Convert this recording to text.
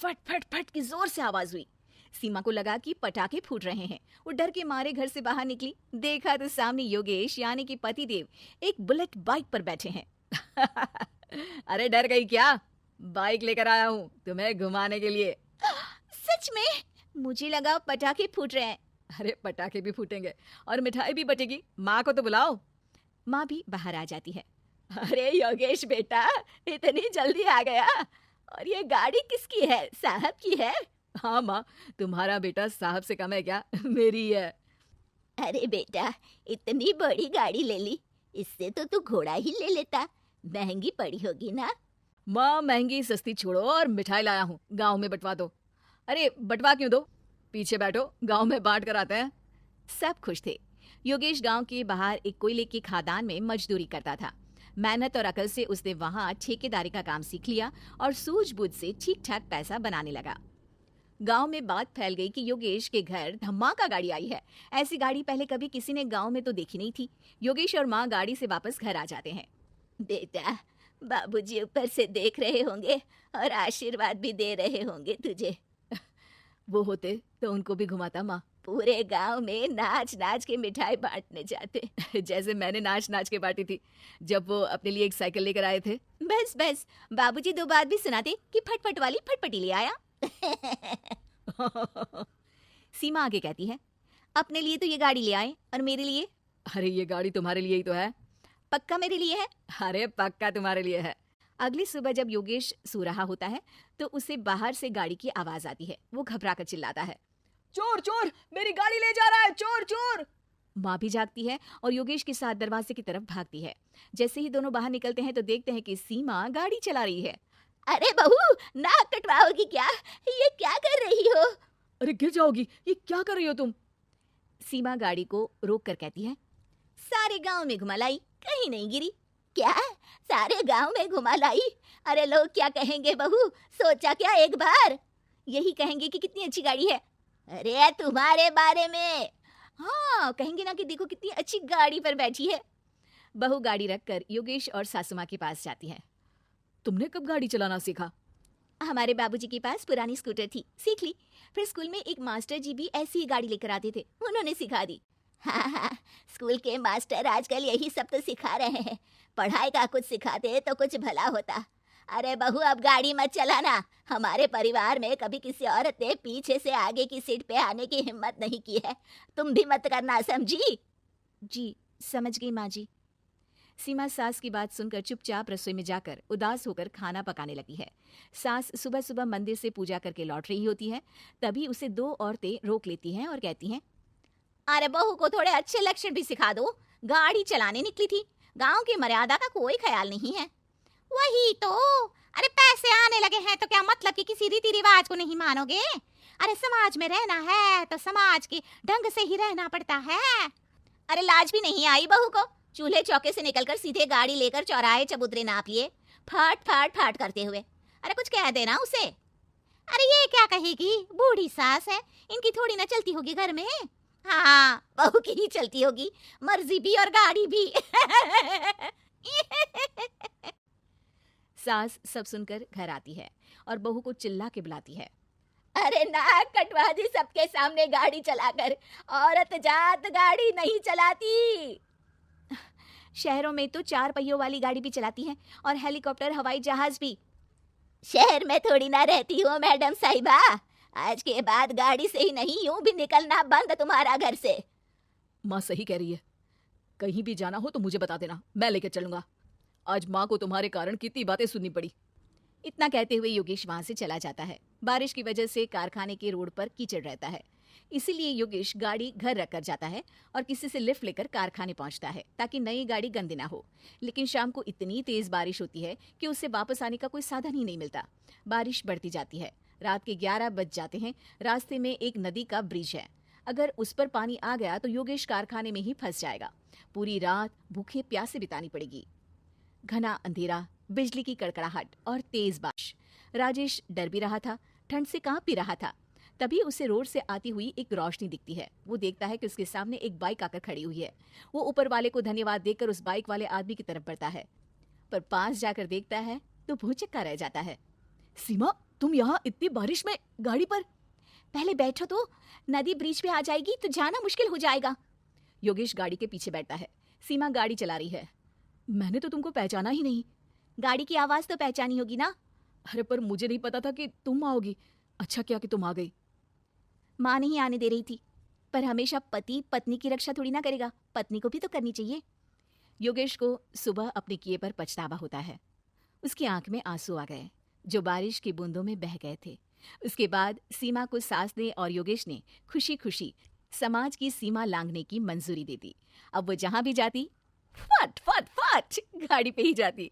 फट फट फट की जोर से आवाज हुई। सीमा को लगा कि पटाखे फूट रहे हैं। वो डर के मारे घर से बाहर निकली। देखा तो सामने योगेश यानी कि पतिदेव एक बुलेट बाइक पर बैठे हैं। अरे डर गई क्या? बाइक लेकर आया हूँ तुम्हें घुमाने के लिए। सच में? मुझे लगा पटाखे फूट रहे हैं। अरे पटाखे भी फूटेंगे और मिठाई भी बटेगी। माँ को तो बुलाओ। माँ भी बाहर आ जाती है। अरे योगेश बेटा, इतनी जल्दी आ गया? और ये गाड़ी किसकी है? साहब की है? हाँ माँ, तुम्हारा बेटा साहब से कम है क्या? मेरी है। अरे बेटा, इतनी बड़ी गाड़ी ले ली, इससे तो तू घोड़ा ही ले लेता। महंगी पड़ी होगी ना? माँ महंगी सस्ती छोड़ो और मिठाई लाया हूँ, गांव में बंटवा दो। अरे बंटवा क्यों दो? पीछे बैठो, गांव में बांट कर आते हैं। सब खुश थे। योगेश गांव के बाहर एक कोयले की खादान में मजदूरी करता था। मेहनत और अकल से उसने वहां ठेकेदारी का काम सीख लिया और सूझबूझ से ठीक ठाक पैसा बनाने लगा। गांव में बात फैल गई कि योगेश के घर धमाका गाड़ी आई है। ऐसी गाड़ी पहले कभी किसी ने गांव में तो देखी नहीं थी। योगेश और माँ गाड़ी से वापस घर आ जाते हैं। बेटा, बाबूजी ऊपर से देख रहे होंगे और आशीर्वाद भी दे रहे होंगे तुझे। वो होते तो उनको भी घुमाता माँ। पूरे गांव में नाच नाच के मिठाई बांटने जाते। जैसे मैंने नाच नाच के बांटी थी जब वो अपने लिए एक साइकिल लेकर आए थे। बस बस, बाबूजी दो बात भी सुनाते कि फटफट वाली फटफटी ले आया। सीमा आगे कहती है, अपने लिए तो ये गाड़ी ले आए और मेरे लिए? अरे ये गाड़ी तुम्हारे लिए ही तो है। पक्का मेरे लिए है? अरे पक्का तुम्हारे लिए है। अगली सुबह जब योगेश सो रहा होता है तो उसे बाहर से गाड़ी की आवाज आती है। वो घबरा कर चिल्लाता है, चोर चोर, मेरी गाड़ी ले जा रहा है, चोर चोर। माँ भी जागती है और योगेश के साथ दरवाजे की तरफ भागती है। जैसे ही दोनों बाहर निकलते हैं तो देखते हैं कि सीमा गाड़ी चला रही है। अरे बहू, नाक कटवाओगी क्या? ये क्या कर रही हो? अरे गिर जाओगी, ये क्या कर रही हो तुम? सीमा गाड़ी को रोक कर कहती है, सारे गांव में घुमा लाई, कहीं नहीं गिरी। क्या? सारे गांव में घुमा लाई? अरे लोग क्या कहेंगे बहू, सोचा क्या एक बार? यही कहेंगे कि कितनी अच्छी गाड़ी है। अरे तुम्हारे बारे में। हाँ, कहेंगे ना कि देखो कितनी अच्छी गाड़ी पर बैठी है। बहू गाड़ी रखकर योगेश और सासू माँ के पास जाती है। तुमने कब गाड़ी चलाना सीखा? हमारे बाबूजी के पास पुरानी स्कूटर थी, सीख ली। फिर स्कूल में एक मास्टर जी भी ऐसी ही गाड़ी लेकर आते थे, उन्होंने सिखा दी। हाँ हाँ, स्कूल के मास्टर आजकल यही सब तो सिखा रहे हैं। पढ़ाई का कुछ सिखाते तो कुछ भला होता। अरे बहू, अब गाड़ी मत चलाना। हमारे परिवार में कभी किसी औरत ने पीछे से आगे की सीट पे आने की हिम्मत नहीं की है। तुम भी मत करना, समझी? जी समझ गई माँ जी। सीमा सास की बात सुनकर चुपचाप रसोई में जाकर उदास होकर खाना पकाने लगी है। सास सुबह सुबह मंदिर से पूजा करके लौट रही होती है। तभी उसे दो औरतें रोक लेती हैं और कहती हैं, अरे बहू को थोड़े अच्छे लक्षण भी सिखा दो। गाड़ी चलाने निकली थी, गांव की मर्यादा का कोई ख्याल नहीं है। वही तो। अरे पैसे आने लगे हैं तो क्या मतलब कि किसी रीति रिवाज को नहीं मानोगे? अरे समाज में रहना है तो समाज के ढंग से ही रहना पड़ता है। अरे लाज भी नहीं आई बहू को? चूल्हे चौके से निकलकर सीधे गाड़ी लेकर चौराहे चबूतरे नाप लिए, फाट फाट फाट करते हुए। अरे कुछ कह देना उसे। अरे ये क्या कहेगी, बूढ़ी सास है, इनकी थोड़ी ना चलती होगी घर में। हाँ, बहू की ही चलती होगी, मर्जी भी और गाड़ी भी। सास सब सुनकर घर आती है और बहू को चिल्ला के बुलाती है, अरे नाक कटवा दी सबके सामने गाड़ी चलाकर। औरत जात गाड़ी नहीं चलाती। शहरों में तो 4 पहियों वाली गाड़ी भी चलाती हैं और हेलीकॉप्टर, हवाई जहाज भी। शहर में थोड़ी ना रहती हो मैडम साहिबा। आज के बाद गाड़ी से ही नहीं, यूं भी निकलना बंद तुम्हारा घर से। माँ सही कह रही है, कहीं भी जाना हो तो मुझे बता देना, मैं लेकर चलूंगा। आज माँ को तुम्हारे कारण कितनी बातें सुननी पड़ी। इतना कहते हुए योगेश वहां से चला जाता है। बारिश की वजह से कारखाने के रोड पर कीचड़ रहता है, इसीलिए योगेश गाड़ी घर रखकर जाता है और किसी से लिफ्ट लेकर कारखाने पहुंचता है ताकि नई गाड़ी गंदी ना हो। लेकिन शाम को इतनी तेज बारिश होती है कि उससे वापस आने का कोई साधन ही नहीं मिलता। बारिश बढ़ती जाती है, रात के 11 बज जाते हैं। रास्ते में एक नदी का ब्रिज है, अगर उस पर पानी आ गया तो योगेश कारखाने में ही फंस जाएगा। पूरी रात भूखे प्यासे बितानी पड़ेगी। घना अंधेरा, बिजली की कड़कड़ाहट और तेज बारिश। राजेश डर भी रहा था, ठंड से कांप भी रहा था। तभी उसे रोड से आती हुई एक रोशनी दिखती है। वो देखता है कि उसके सामने एक बाइक आकर खड़ी हुई है। वो ऊपर वाले को धन्यवाद देकर उस बाइक वाले आदमी की तरफ बढ़ता है, पर पास जाकर देखता है तो भौचक्का रह जाता है। सीमा, तुम यहाँ इतनी बारिश में गाड़ी पर? पहले बैठो तो, नदी ब्रिज पे आ जाएगी तो जाना मुश्किल हो जाएगा। योगेश गाड़ी के पीछे बैठता है। सीमा गाड़ी चला रही है। मैंने तो तुमको पहचाना ही नहीं। गाड़ी की आवाज तो पहचानी होगी ना। अरे पर मुझे नहीं पता था कि तुम आओगी। अच्छा किया कि तुम आ गई। माँ नहीं आने दे रही थी, पर हमेशा पति पत्नी की रक्षा थोड़ी ना करेगा, पत्नी को भी तो करनी चाहिए। योगेश को सुबह अपने किए पर पछतावा होता है। उसकी आंख में आंसू आ गए जो बारिश की बूंदों में बह गए थे। उसके बाद सीमा को सास ने और योगेश ने खुशी खुशी समाज की सीमा लांघने की मंजूरी दे दी। अब वो जहां भी जाती फट फट फट गाड़ी पे ही जाती।